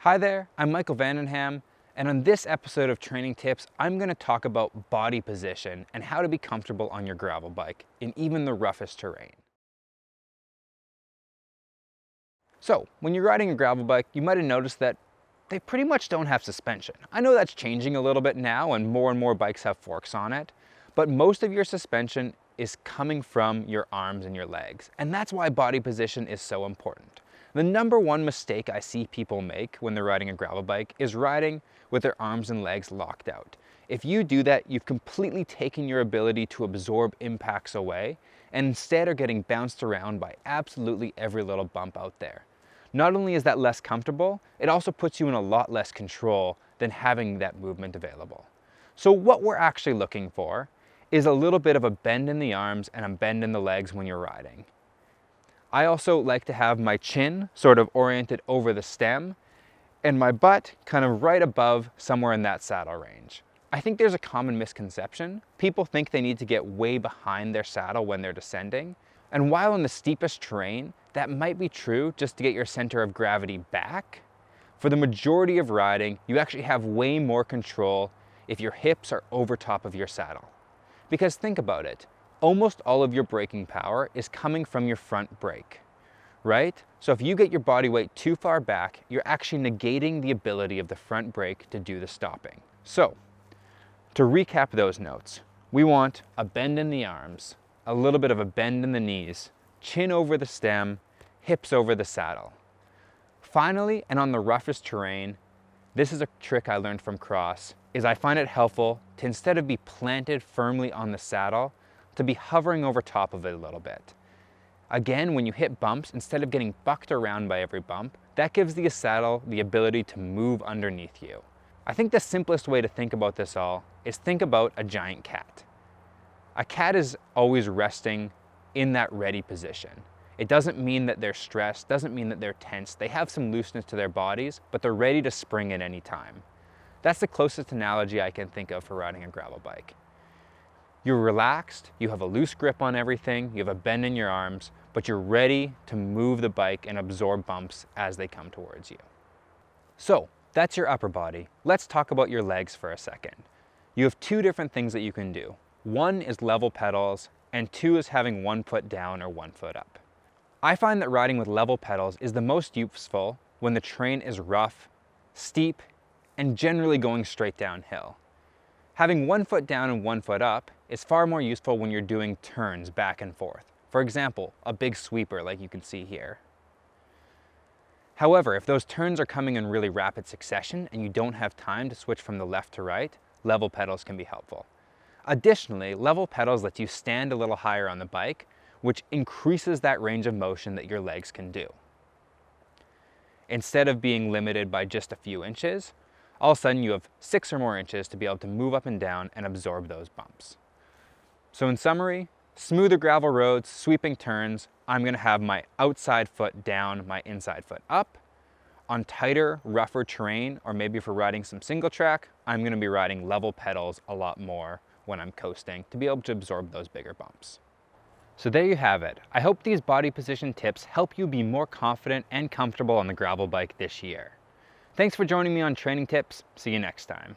Hi there, I'm Michael Vandenham, and on this episode of Training Tips, I'm going to talk about body position and how to be comfortable on your gravel bike in even the roughest terrain. So, when you're riding a gravel bike, you might have noticed that they pretty much don't have suspension. I know that's changing a little bit now and more bikes have forks on it, but most of your suspension is coming from your arms and your legs, and that's why body position is so important. The number one mistake I see people make when they're riding a gravel bike is riding with their arms and legs locked out. If you do that, you've completely taken your ability to absorb impacts away and instead are getting bounced around by absolutely every little bump out there. Not only is that less comfortable, it also puts you in a lot less control than having that movement available. So what we're actually looking for is a little bit of a bend in the arms and a bend in the legs when you're riding. I also like to have my chin sort of oriented over the stem and my butt kind of right above somewhere in that saddle range. I think there's a common misconception. People think they need to get way behind their saddle when they're descending. And while in the steepest terrain, that might be true just to get your center of gravity back, for the majority of riding, you actually have way more control if your hips are over top of your saddle. Because think about it. Almost all of your braking power is coming from your front brake, right? So if you get your body weight too far back, you're actually negating the ability of the front brake to do the stopping. So, to recap those notes, we want a bend in the arms, a little bit of a bend in the knees, chin over the stem, hips over the saddle. Finally, and on the roughest terrain, this is a trick I learned from cross, is I find it helpful to instead of be planted firmly on the saddle, to be hovering over top of it a little bit. Again, when you hit bumps, instead of getting bucked around by every bump, that gives the saddle the ability to move underneath you. I think the simplest way to think about this all is think about a giant cat. A cat is always resting in that ready position. It doesn't mean that they're stressed, doesn't mean that they're tense. They have some looseness to their bodies, but they're ready to spring at any time. That's the closest analogy I can think of for riding a gravel bike. You're relaxed, you have a loose grip on everything, you have a bend in your arms, but you're ready to move the bike and absorb bumps as they come towards you. So, that's your upper body. Let's talk about your legs for a second. You have two different things that you can do. One is level pedals, and two is having 1 foot down or 1 foot up. I find that riding with level pedals is the most useful when the terrain is rough, steep, and generally going straight downhill. Having 1 foot down and 1 foot up is far more useful when you're doing turns back and forth. For example, a big sweeper like you can see here. However, if those turns are coming in really rapid succession and you don't have time to switch from the left to right, level pedals can be helpful. Additionally, level pedals let you stand a little higher on the bike, which increases that range of motion that your legs can do. Instead of being limited by just a few inches, all of a sudden you have 6 or more inches to be able to move up and down and absorb those bumps. So in summary, smoother gravel roads, sweeping turns, I'm going to have my outside foot down, my inside foot up. On tighter, rougher terrain, or maybe if we're riding some single track, I'm going to be riding level pedals a lot more when I'm coasting to be able to absorb those bigger bumps. So there you have it. I hope these body position tips help you be more confident and comfortable on the gravel bike this year. Thanks for joining me on Training Tips. See you next time.